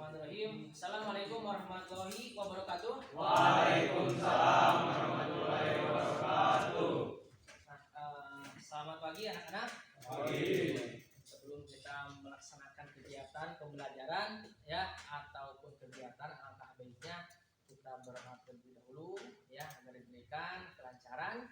Bismillahirrahmanirrahim. Assalamualaikum warahmatullahi wabarakatuh. Waalaikumsalam warahmatullahi wabarakatuh. Selamat pagi anak-anak. Pagi. Sebelum kita melaksanakan kegiatan pembelajaran ya ataupun kegiatan alangkah baiknya kita berdoa terlebih dahulu ya agar diberikan kelancaran,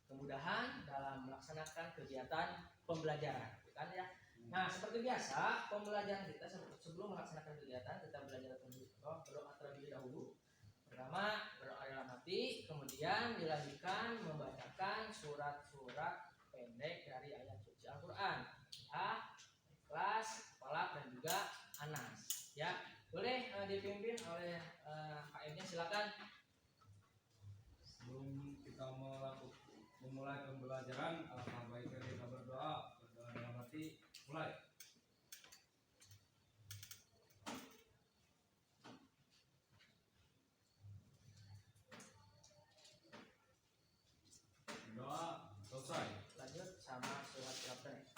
kemudahan dalam melaksanakan kegiatan pembelajaran, kan ya. Nah, seperti biasa, pembelajaran kita sebelum melaksanakan kegiatan kita belajar berdoa terlebih dahulu. Pertama, berdoa dalam hati, kemudian dilanjutkan membacakan surat-surat pendek dari ayat suci Al-Qur'an. Ya, Ikhlas, Falaq dan juga Anas. Ya, boleh dipimpin oleh KM-nya, silakan. Sebelum kita memulai pembelajaran, alangkah baiknya kita berdoa dalam hati. Mulai. Doa selesai. Lanjut sama surat-surat pendek.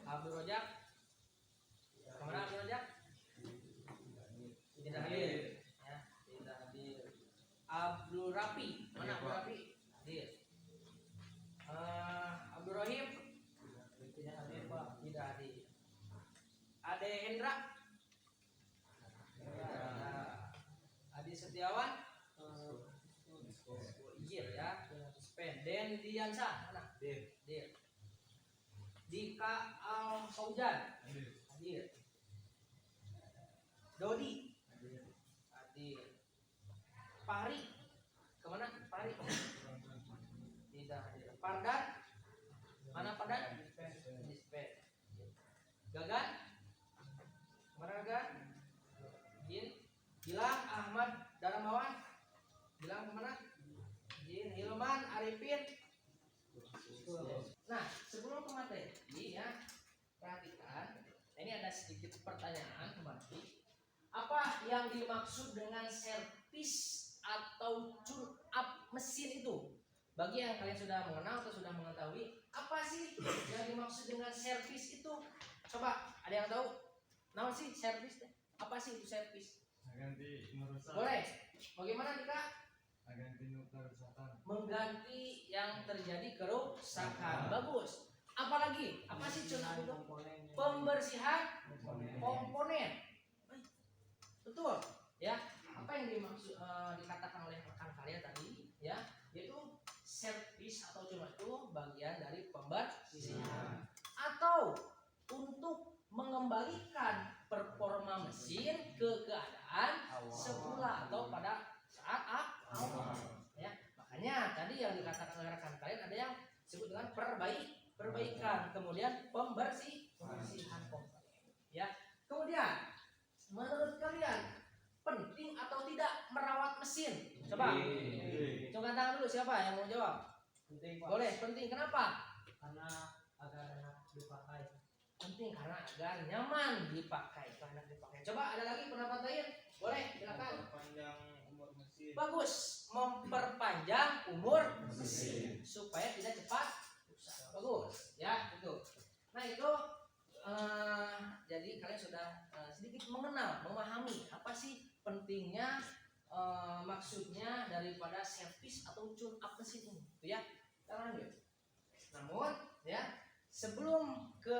Abdul Rojak, kemana Abdul Rojak? Tidak hadir, ya, tidak hadir. Abdul Rafi, mana Abdul Rafi? Hadir. Abdul Rahim, tidak hadir Pak, tidak hadir. Ade Hendra, Adi Setiawan, iya ya. Den Diansa, mana? Dir. Dika Al Faujan hadir. Dodi hadir. Pahri kemana? Pahri tidak hadir. Pardan mana Pardan? Dispet. Gagan kemana Gagan? Gilang Ahmad Darmawan. Gilang kemana? Hilman Arifin. Nah, sebelum ke materi ya, perhatikan. Ini ada sedikit pertanyaan kembali. Apa yang dimaksud dengan servis atau tune up mesin itu? Bagi yang kalian sudah mengenal atau sudah mengetahui, apa sih yang dimaksud dengan servis itu? Coba, ada yang tahu? Nah, sih servis? Apa sih itu servis? Ganti merusak. Boleh. Bagaimana Dika? Ganti kerusakan. Mengganti yang terjadi kerusakan. Bagus. Apalagi? Apa sih contoh itu? Pembersihan komponen. Betul. Ya. Apa yang dimaksud dikatakan oleh rekan kalian tadi? Ya, yaitu servis atau cuma itu bagian dari pembersihan atau untuk mengembalikan performa mesin ke keadaan semula atau pada saat awal. Ya, makanya tadi yang dikatakan oleh rekan kalian ada yang disebut dengan perbaikan, kemudian pembersihan komponen. Ya, kemudian menurut kalian penting atau tidak merawat mesin? Coba, coba tangan dulu siapa yang mau jawab? Penting, Pak. Boleh, penting. Kenapa? Karena agar enak dipakai. Penting karena agar nyaman dipakai, enak dipakai. Coba ada lagi pendapat lain? Boleh, silakan. Panjang umur mesin. Bagus, memperpanjang umur mesin. mengenal, memahami apa sih pentingnya maksudnya daripada servis atau tune up mesin ini, gitu ya. Kita lanjut. Namun ya sebelum ke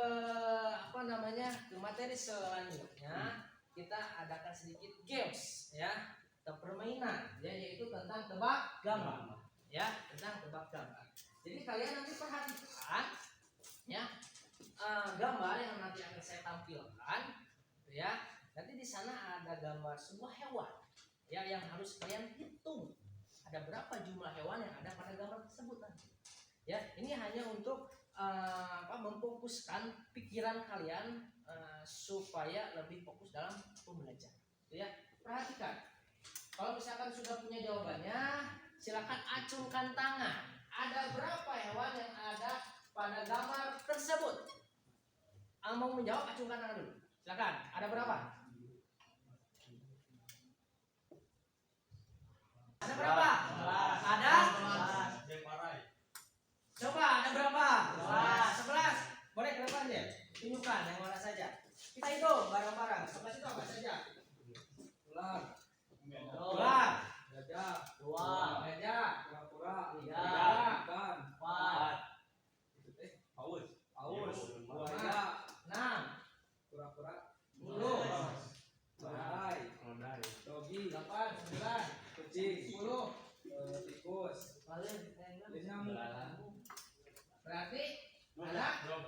ke materi selanjutnya, kita adakan sedikit games ya, atau permainan ya, yaitu tentang tebak gambar ya, tentang tebak gambar. Jadi kalian nanti perhatikan ya, gambar yang nanti akan saya tampilkan gitu ya. Nanti di sana ada gambar sebuah hewan ya, yang harus kalian hitung ada berapa jumlah hewan yang ada pada gambar tersebut nanti. Ya, ini hanya untuk memfokuskan pikiran kalian supaya lebih fokus dalam pembelajaran. Gitu ya. Perhatikan. Kalau misalkan sudah punya jawabannya, silakan acungkan tangan. Ada berapa hewan yang ada pada gambar tersebut? Mau menjawab, acungkan tangan dulu. Silakan. Ada berapa? Ada berapa? Ada? Coba ada berapa? 11. Boleh ke depan deh. Tunjukkan yang mana saja. Kita hitung bareng-bareng. 11 itu apa saja? Ular, Ular, gajah, gajah, kura-kura, ikan, paus, buaya, 6, kura-kura, 10, keledai, dogi, 8, 9, kucing, 10. tikus, nyamuk, Berarti ada 12.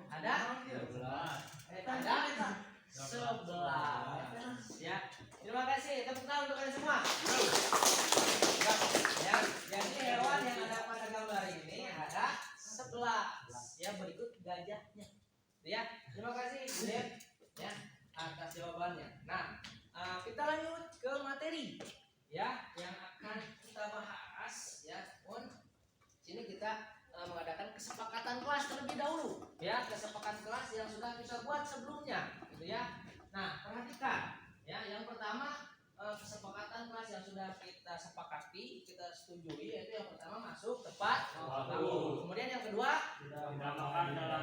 ada 11 ya. Terima kasih, tepuk tangan untuk kalian semua. Ya, jadi hewan yang ada pada gambar ini ada 11 ya, berikut gajahnya ya. Terima kasih Buden ya atas jawabannya. Nah, kita lanjut ke materi ya yang akan kita bahas ya. Sini kita mengadakan kesepakatan kelas terlebih dahulu ya, kesepakatan kelas yang sudah kita buat sebelumnya gitu ya. Nah, perhatikan ya, yang pertama kesepakatan kelas yang sudah kita sepakati, kita setujui, yaitu yang pertama masuk tepat waktu. Kemudian yang kedua Tidak makan dalam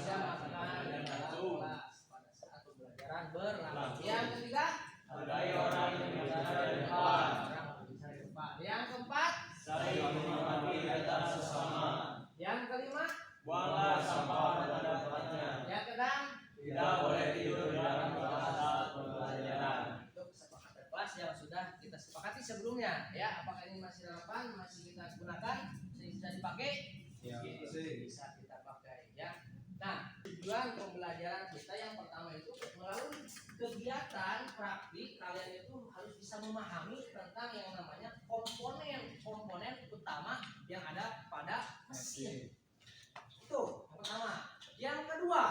tidak makan dalam kelas pada saat pembelajaran berlangsung. Yang ketiga ada orang yang bicara di depan. orang berbicara di depan. Yang keempat Saling menghormati antara sesama. yang kelima Buanglah sampah pada tempatnya. yang keenam Tidak boleh tidur di dalam kelas saat pembelajaran. itu kesepakatan kelas yang sudah kita sepakati sebelumnya ya. Apakah ini masih relevan, masih kita gunakan, bisa dipakai? ya, Bisa kita pakai ya. Nah, tujuan pembelajaran kita yang pertama itu melalui kegiatan praktik, kalian itu harus bisa memahami tentang yang namanya komponen utama yang ada pada mesin. Itu yang pertama. Yang kedua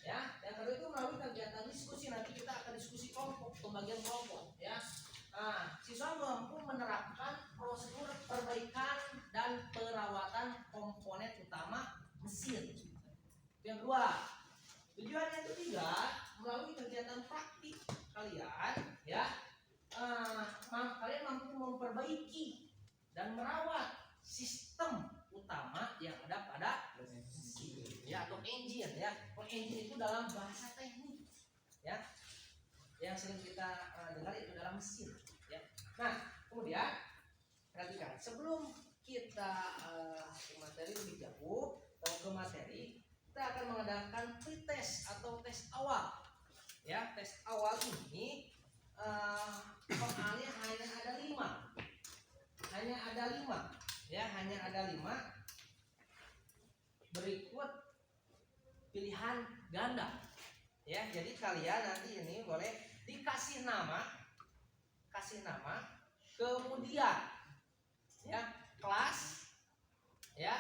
ya, yang kedua itu melalui kegiatan diskusi. Nanti kita akan diskusi kelompok, pembagian kelompok ya. Nah, siswa mampu menerapkan prosedur perbaikan dan perawatan komponen utama mesin. Yang kedua, tujuan yang ketiga melalui kegiatan praktik kalian ya, kalian mampu memperbaiki dan merawat sistem utama yang ada pada mesin ya, atau engine ya. Engine itu dalam bahasa teknik ya, yang sering kita dengar itu dalam mesin ya. Nah, kemudian perhatikan, sebelum kita ke materi lebih jauh atau ke materi, kita akan mengadakan pretest atau tes awal ya. Tes awal ini soalnya hanya ada 5 ya, hanya ada 5. Berikut pilihan ganda ya. Jadi kalian nanti ini boleh dikasih nama, kemudian ya kelas ya.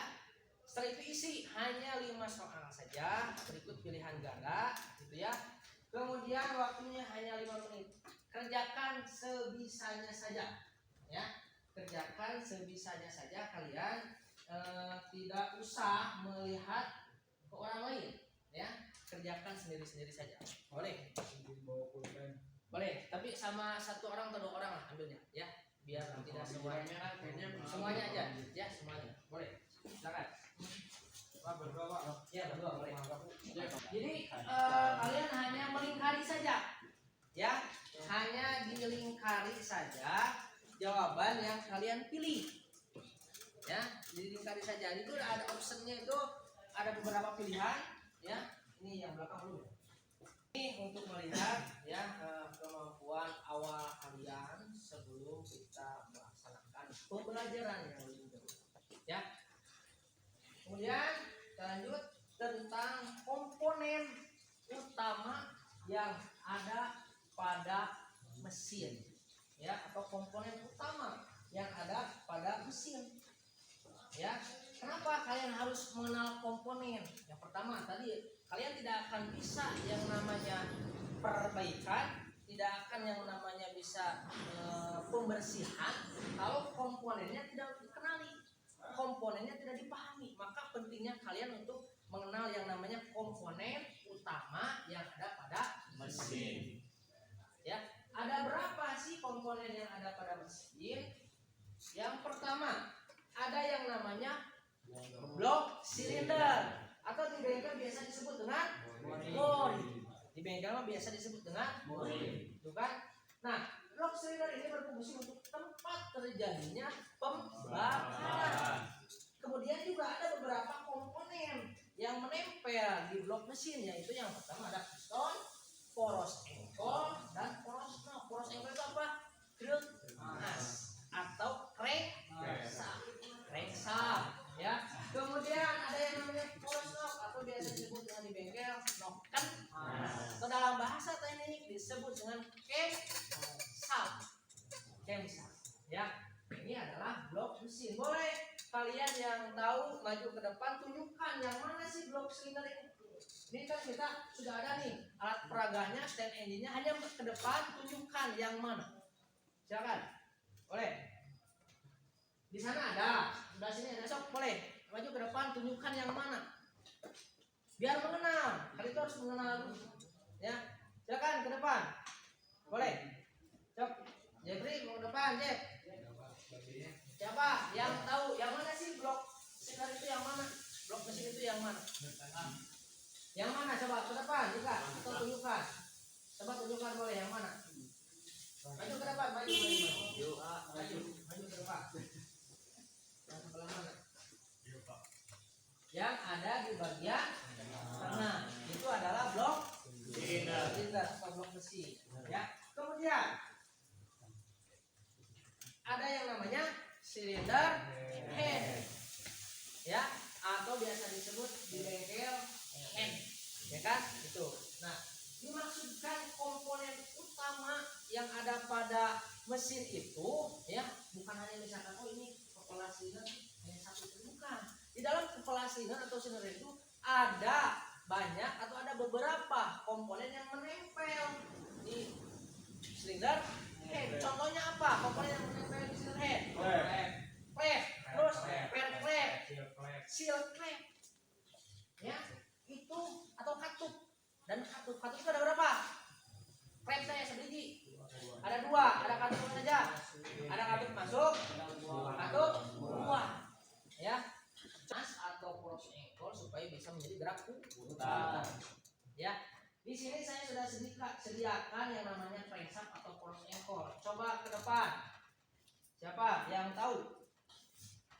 Setelah itu isi hanya 5 soal saja, berikut pilihan ganda gitu ya. Kemudian waktunya hanya 5 menit. Kerjakan sebisanya saja ya. Kerjakan sebisanya saja, kalian tidak usah melihat ke orang lain ya. Kerjakan sendiri-sendiri saja. Boleh? Boleh, tapi sama 1 orang atau 2 orang lah ambilnya ya, biar tidak semuanya aja ya, semuanya boleh. Silakan. berdua Pak. Ya, berdua boleh. Jadi kalian hanya melingkari saja, ya, hanya dilingkari saja jawaban yang kalian pilih, ya, dilingkari saja. Itu ada optionnya, itu ada beberapa pilihan, ya. Ini yang belakang dulu. Ini untuk melihat ya kemampuan awal kalian sebelum kita melaksanakan pembelajaran yang lebih jauh, ya. Kemudian kita lanjut tentang komponen utama yang ada pada mesin, ya, atau komponen utama yang ada pada mesin, ya. Kenapa kalian harus mengenal komponen? Yang pertama tadi, kalian tidak akan bisa yang namanya perbaikan, tidak akan yang namanya bisa pembersihan kalau komponennya tidak dikenali, komponennya tidak dipahami. Maka pentingnya kalian untuk mengenal yang namanya komponen utama yang ada pada mesin. Ya, ada berapa sih komponen yang ada pada mesin? Yang pertama, ada yang namanya blok silinder, atau di bengkel biasa disebut dengan mori. Di bengkel mah biasa disebut dengan mori, itu kan? Nah, blok silinder ini berfungsi untuk tempat terjadinya pembakaran. Kemudian juga ada beberapa komponen yang menempel di blok mesin, yaitu yang pertama ada piston, poros engkol, dan poros knob. Poros engkol itu apa? Crank atau crankshaft, ya. Kemudian ada yang namanya poros knob, atau biasa disebut dengan di bengkel noken, atau dalam bahasa teknik disebut dengan camshaft, ya. Ini adalah blok mesin. Boleh kalian yang tahu maju ke depan, tunjukkan yang mana sih blok silinder ini. Ini kan kita sudah ada nih alat peraganya, stand engine-nya, hanya ke depan tunjukkan yang mana. Silakan. Boleh. Di sana ada, sebelah sini ada, sok boleh. Maju ke depan tunjukkan yang mana. Biar mengenal. Kali itu harus mengenal dulu. Ya. Silakan ke depan. Boleh. Sok. Jeffrey mau ke depan, Jeff. Siapa yang tahu yang mana sih blok silinder itu yang mana? Blok mesin itu yang mana? Yang mana? Coba ke depan juga atau tunjukkan. Coba tunjukkan boleh yang mana? Maju ke depan, maju ke depan. Yang sebelah mana? Yang ada di bagian tengah itu adalah blok silinder atau blok mesin, ya. Kemudian ada yang namanya silinder head, ya, atau biasa disebut di bengkel head, ya kan? Itu. Nah, dimaksudkan komponen utama yang ada pada mesin itu, ya, bukan hanya misalkan oh ini kepala silinder hanya satu, bukan. Di dalam kepala silinder atau silinder itu ada banyak atau ada beberapa komponen yang menempel di silinder head. Contohnya apa? Komponen yang menempel di silinder head. Klep, terus perklep, seal klep, ya, itu atau katup. Dan katup itu ada berapa? Klep saya sebiji. Ada dua, ada katup apa saja? Ada katup masuk, katup keluar, ya. Cas atau poros engkol supaya bisa menjadi gerak putar, ya. Di sini saya sudah sediakan yang namanya crankshaft atau poros engkol. Coba ke depan. Siapa yang tahu?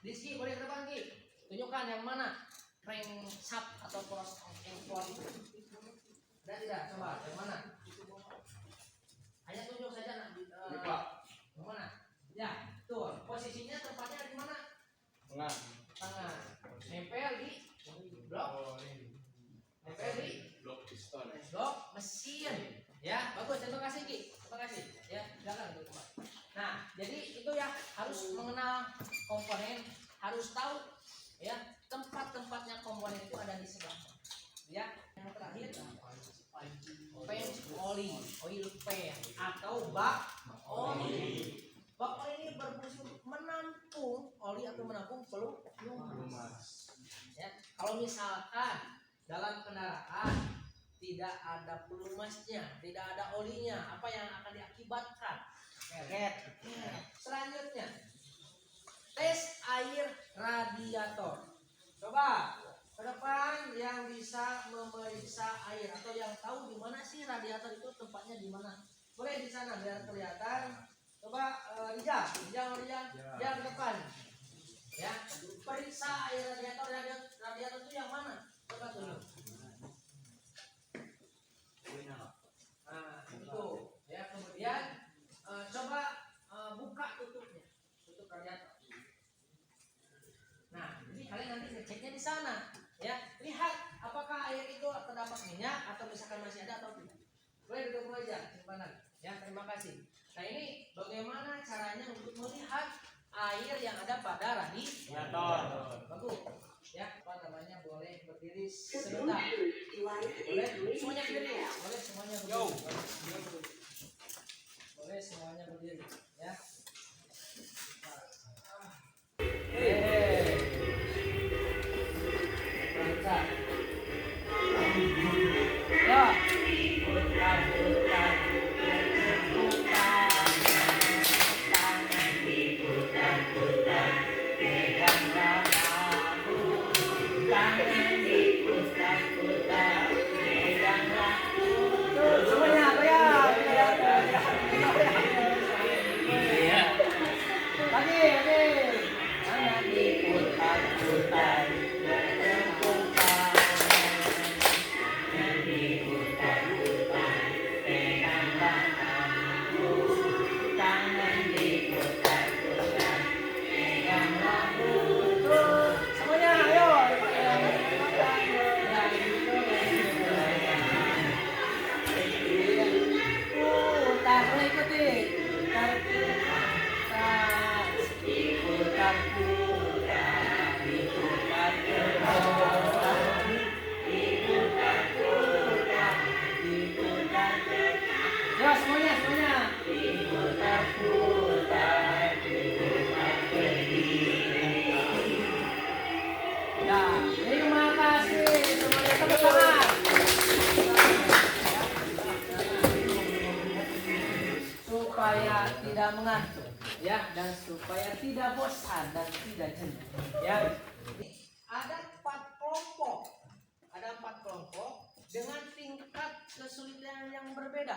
Rizky boleh ke depan, Ki. Tunjukkan yang mana crankshaft atau poros engkol itu. Ada tidak? Coba yang mana? Hanya tunjuk saja yang mana? Ya, tuh. Posisinya tempatnya di mana? Tengah. Nempel di blok. Nempel di Blok piston. blok mesin, ya. Bagus, terima kasih Ki, terima kasih, ya. Silakan dulu. Nah, jadi itu ya, harus mengenal komponen, harus tahu, ya, tempat-tempatnya komponen itu ada di sebelah, ya. Yang terakhir pan oil pan atau bak oli. Bak oli ini berfungsi untuk menampung oli atau menampung pelumas, ya. Kalau misalkan dalam kendaraan tidak ada pelumasnya, tidak ada olinya, apa yang akan diakibatkan? Keret. Selanjutnya, tes air radiator. Coba ke depan yang bisa memeriksa air atau yang tahu di mana sih radiator itu tempatnya di mana. Boleh di sana biar kelihatan. Coba Rijal ke depan. Ya, periksa air radiator itu yang mana? Coba tunjuk. Nah, itu ya, kemudian coba buka tutupnya, tutup radiator. Nah, jadi kalian nanti ngeceknya di sana, ya. Lihat apakah air itu terdapat minyak atau misalkan masih ada atau tidak. Boleh duduk dulu aja, simpanan. Ya, terima kasih. Nah, ini bagaimana caranya untuk melihat air yang ada pada radiator. Bagus. Ya, apa namanya, boleh berdiri sebentar. Boleh semuanya berdiri. Boleh semuanya berdiri. Boleh semuanya berdiri. Ya. Supaya tidak mengantuk, ya, dan supaya tidak bosan dan tidak jenuh, ya. Ada 4 kelompok dengan tingkat kesulitan yang berbeda.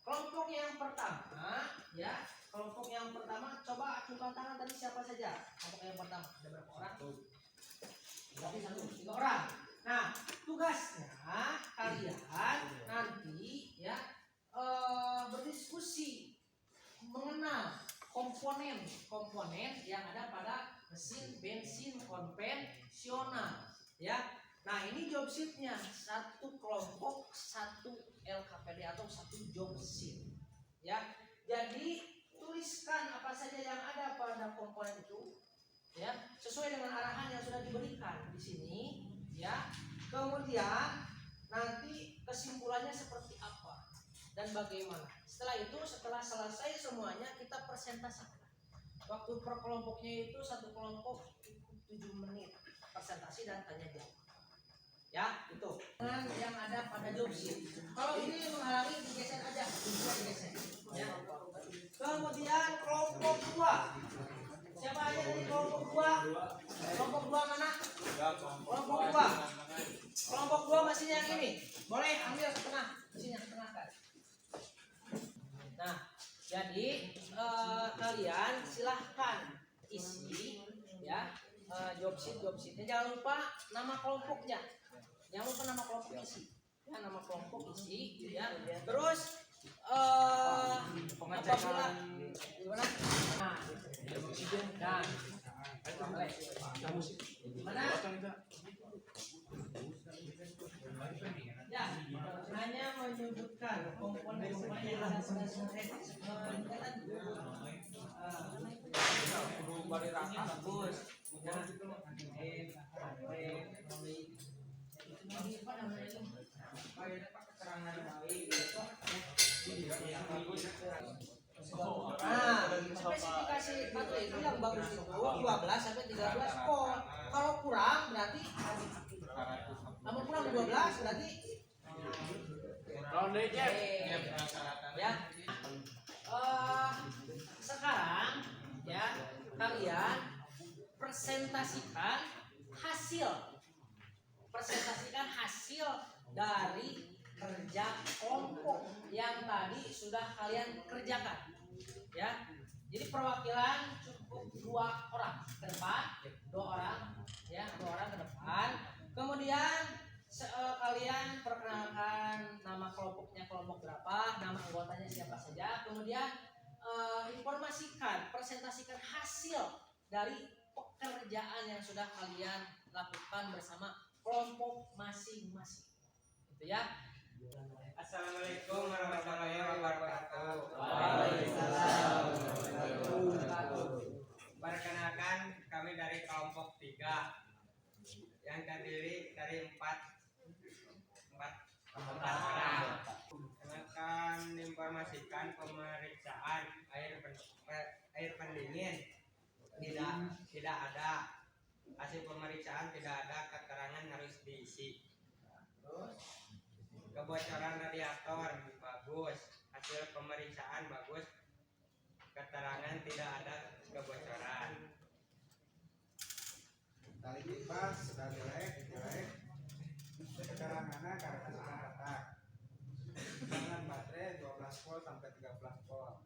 Kelompok yang pertama, ya, coba acungkan tangan tadi siapa saja. Kelompok yang pertama ada berapa orang? Tapi 3 orang. Nah, tugasnya kalian nanti, ya, berdiskusi mengenal komponen yang ada pada mesin bensin konvensional, ya. Nah, ini job sheetnya, 1 kelompok 1 LKPD atau 1 job sheet, ya. Jadi tuliskan apa saja yang ada pada komponen itu, ya, sesuai dengan arahan yang sudah diberikan di sini, ya. Kemudian nanti kesimpulannya seperti apa dan bagaimana. Setelah selesai semuanya kita presentasikan. Waktu per kelompoknya itu 1 kelompok 7 menit presentasi dan tanya jawab. Ya, itu. Dengan yang ada pada job sheet. Kalau ini menghalangi digeser aja, digeser. Ya. Kemudian kelompok 2. Siapa aja dari kelompok 2? Kelompok 2 mana? Kelompok 2. Kelompok 2 mesin yang ini. Boleh ambil ke tengah, mesinnya ke tengah kan. Nah, jadi kalian silahkan isi, ya, job sheetnya. Jangan lupa nama kelompoknya. Jangan lupa nama kelompok isi. Ya, nama kelompok isi, ya. Terus pengecekan gimana? Nah, mana? Ya, hanya menyebutkan komponen yang ada pada sungai. Bagus. Spesifikasi baterai itu yang bagus itu 12 sampai 13 volt. Kalau kurang berarti 12 berarti ya. Sekarang, ya, kalian presentasikan hasil hasil dari kerja kelompok yang tadi sudah kalian kerjakan. Ya, jadi perwakilan cukup 2 orang ke depan, 2 orang, ya, 2 orang ke depan. Kemudian kalian perkenalkan nama kelompoknya kelompok berapa, nama anggotanya siapa saja. Kemudian informasikan, presentasikan hasil dari pekerjaan yang sudah kalian lakukan bersama kelompok masing-masing. Gitu ya. Assalamualaikum warahmatullahi wabarakatuh. Waalaikumsalam warahmatullahi wabarakatuh. Perkenalkan, kami dari kelompok 3 yang terdiri dari 4 orang. Akan informasikan pemeriksaan air pendingin tidak ada. Hasil pemeriksaan tidak ada, keterangan harus diisi. Kebocoran radiator bagus, hasil pemeriksaan bagus, keterangan tidak ada kebocoran. Tali kipas sudah jelek, keterangannya karena sudah retak. Dengan baterai 12 volt sampai 13 volt.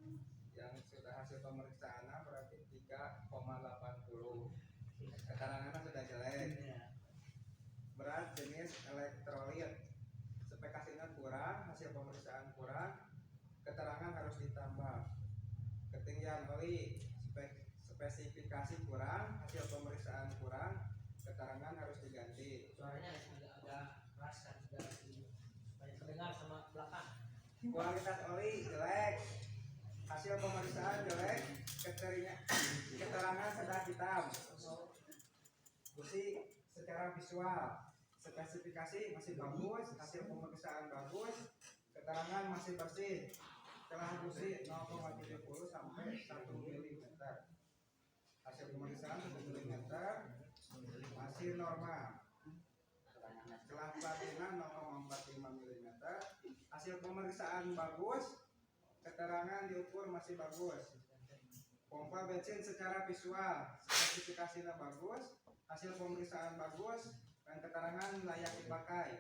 Yang sudah hasil pemeriksaannya berarti 3,80. Keterangannya sudah jelek. Berat jenis elektrolit. Spekasinya kurang, hasil pemeriksaan kurang, keterangan harus ditambah. Ketinggian oli, spesifikasi kurang, hasil pemeriksaan kurang, keterangan harus diganti. Suaranya agak keras kan, banyak terdengar sama belakang. Kualitas oli jelek, hasil pemeriksaan jelek, keterangan sedang hitam. Busi secara visual, spesifikasi masih bagus, hasil pemeriksaan bagus, keterangan masih bersih. Celah busi 0,70 sampai 1 mm. Hasil pemeriksaan 1 mm masih normal. Celah platina 0,45 mm. Hasil pemeriksaan bagus, keterangan diukur masih bagus. Pompa bensin secara visual, spesifikasinya bagus, hasil pemeriksaan bagus, dan keterangan layak dipakai.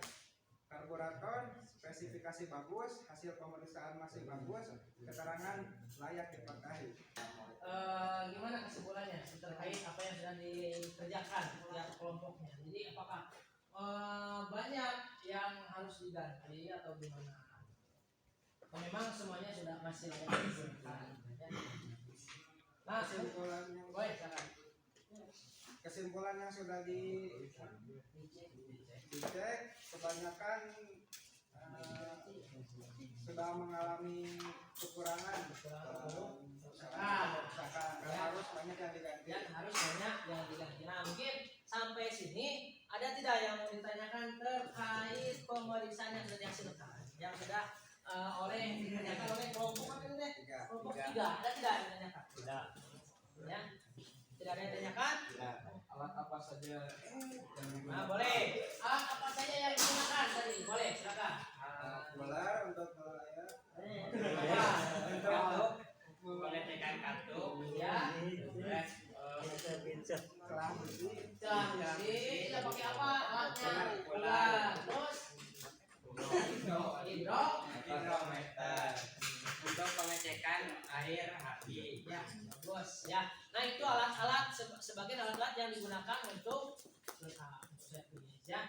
Karburator spesifikasi bagus, hasil pemeriksaan masih bagus, keterangan layak dipakai. Gimana kesimpulannya terkait apa yang sudah dikerjakan ya kelompoknya? Jadi apakah banyak yang harus diganti atau gimana? Memang semuanya sudah masih layak digunakan. Nah, Kesimpulannya, boleh silakan. kesimpulan yang sudah dicek, kebanyakan sudah mengalami kekurangan. Harus banyak yang diganti. Ya, harus banyak yang diganti. Nah, mungkin sampai sini ada tidak yang mau ditanyakan terkait pemeriksaan yang sudah dihasilkan, yang sudah ditanyakan oleh kelompok apa ini deh? Kelompok 3. Ada tidak yang ditanyakan? Tidak. Ya, tidak ada yang ditanyakan? Alat apa saja yang digunakan? Nah, boleh. Alat apa saja yang digunakan tadi? Boleh, silakan. Bolar untuk melayar, Untuk Pengecekan kartu, ya, celah busi, tidak pakai apa alatnya? Bola. Terus hidrometer untuk pengecekan air hati. ya, bagus ya. Nah, itu alat-alat sebagai alat-alat yang digunakan untuk ya.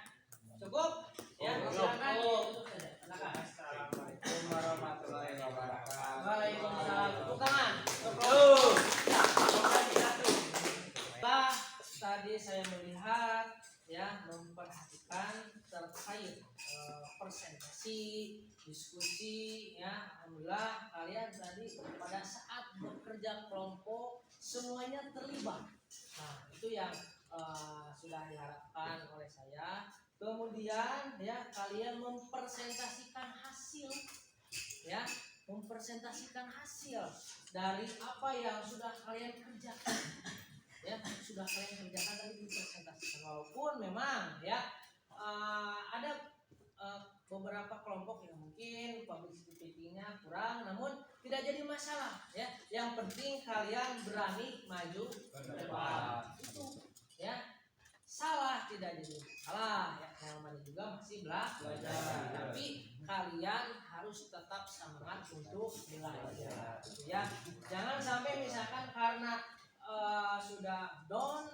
Cukup? Ya, silakan ditutup saja. Silakan. Assalamualaikum warahmatullahi wabarakatuh. Waalaikumsalam. Tepuk tangan. Tadi saya melihat ya memperhatikan terkait presentasi, diskusi ya. Alhamdulillah kalian tadi pada saat bekerja kelompok semuanya terlibat. Nah, itu yang sudah diharapkan oleh saya. Kemudian ya kalian mempresentasikan hasil ya, mempresentasikan hasil dari apa yang sudah kalian kerjakan. Ya, sudah kalian kerjakan tadi dipresentasikan, walaupun memang ya ada beberapa kelompok yang mungkin publicity-nya kurang, namun tidak jadi masalah ya. Yang penting kalian berani maju ke depan. Itu ya. salah tidak jadi salah ya, yang namanya juga masih belajar, tapi kalian harus tetap semangat untuk belajar gitu ya. Jangan sampai misalkan karena sudah down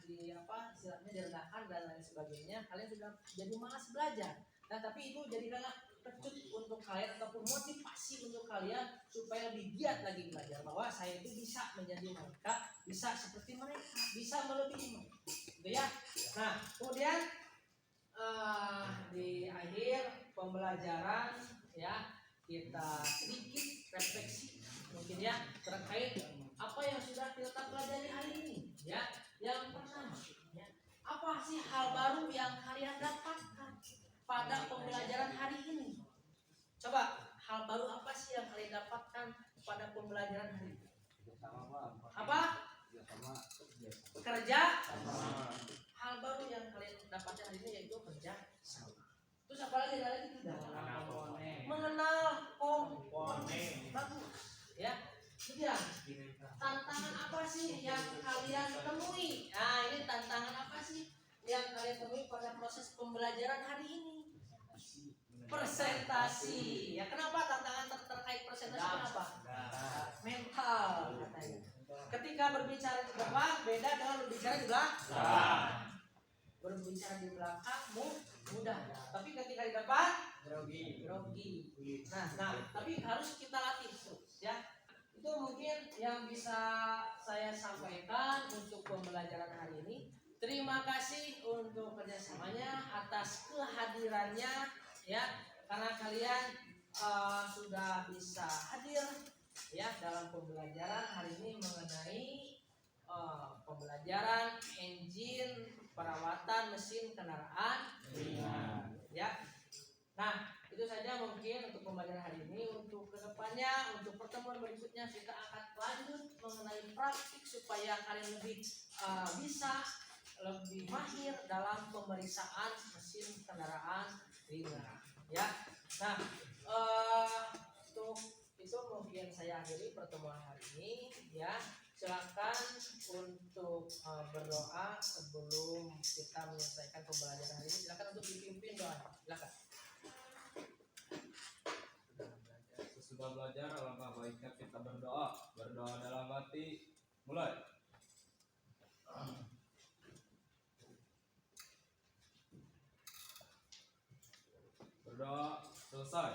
di apa istilahnya direndahkan dan lain sebagainya, kalian sudah jadi malas belajar. Nah tapi itu jadikanlah pecut untuk kalian ataupun motivasi untuk kalian supaya lebih giat lagi belajar, bahwa saya itu bisa menjadi mereka, bisa seperti mereka, bisa melebihi mereka gitu ya. Nah kemudian di akhir pembelajaran ya, kita sedikit refleksi mungkin ya terkait apa yang sudah kita pelajari hari ini ya. Yang pertama ya, apa sih hal baru yang kalian dapatkan pada pembelajaran hari ini? Coba, hal baru apa sih yang kalian dapatkan pada pembelajaran hari ini? Apa? Kerja sama. Hal baru yang kalian dapatkan hari ini yaitu kerja sama. Terus apa lagi? Mengenal komponen. Bagus ya. Kemudian tantangan apa sih yang kalian temui? Nah ini tantangan apa sih yang kalian temui pada proses pembelajaran hari ini? Presentasi. Ya kenapa tantangan terkait presentasi? Kenapa? Mental katanya. Ketika berbicara di depan beda dengan berbicara di belakang. Berbicara di belakang mudah, tapi ketika di depan grogi. Nah, tapi harus kita latih terus ya. Itu mungkin yang bisa saya sampaikan untuk pembelajaran hari ini. Terima kasih untuk kerjasamanya, atas kehadirannya ya, karena kalian sudah bisa hadir ya dalam pembelajaran hari ini mengenai pembelajaran engine perawatan mesin kendaraan ya. Nah itu saja mungkin untuk pembelajaran hari ini. Untuk kedepannya, untuk pertemuan berikutnya kita akan lanjut mengenai praktik supaya kalian lebih bisa lebih mahir dalam pemeriksaan mesin kendaraan ringan ya. Nah untuk itu mungkin saya akhiri pertemuan hari ini ya. Silakan untuk berdoa sebelum kita menyelesaikan pembelajaran hari ini. Silakan untuk dipimpin doa. Silakan. Sesudah belajar alangkah baiknya kita berdoa dalam hati. Mulai. Berdoa selesai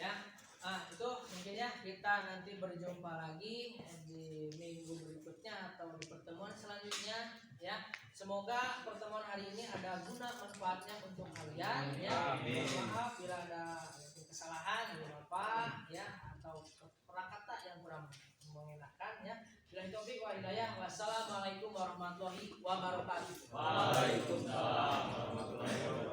Ya. Itu mungkin ya, kita nanti berjumpa lagi di minggu berikutnya atau di pertemuan selanjutnya ya. Semoga pertemuan hari ini ada guna manfaatnya untuk kalian ya. Maaf bila ada kesalahan dari Bapak ya, atau kata yang kurang mengenakan ya. Bila taufik wa hidayah. Wassalamualaikum warahmatullahi wabarakatuh. Waalaikumsalam warahmatullahi wabarakatuh.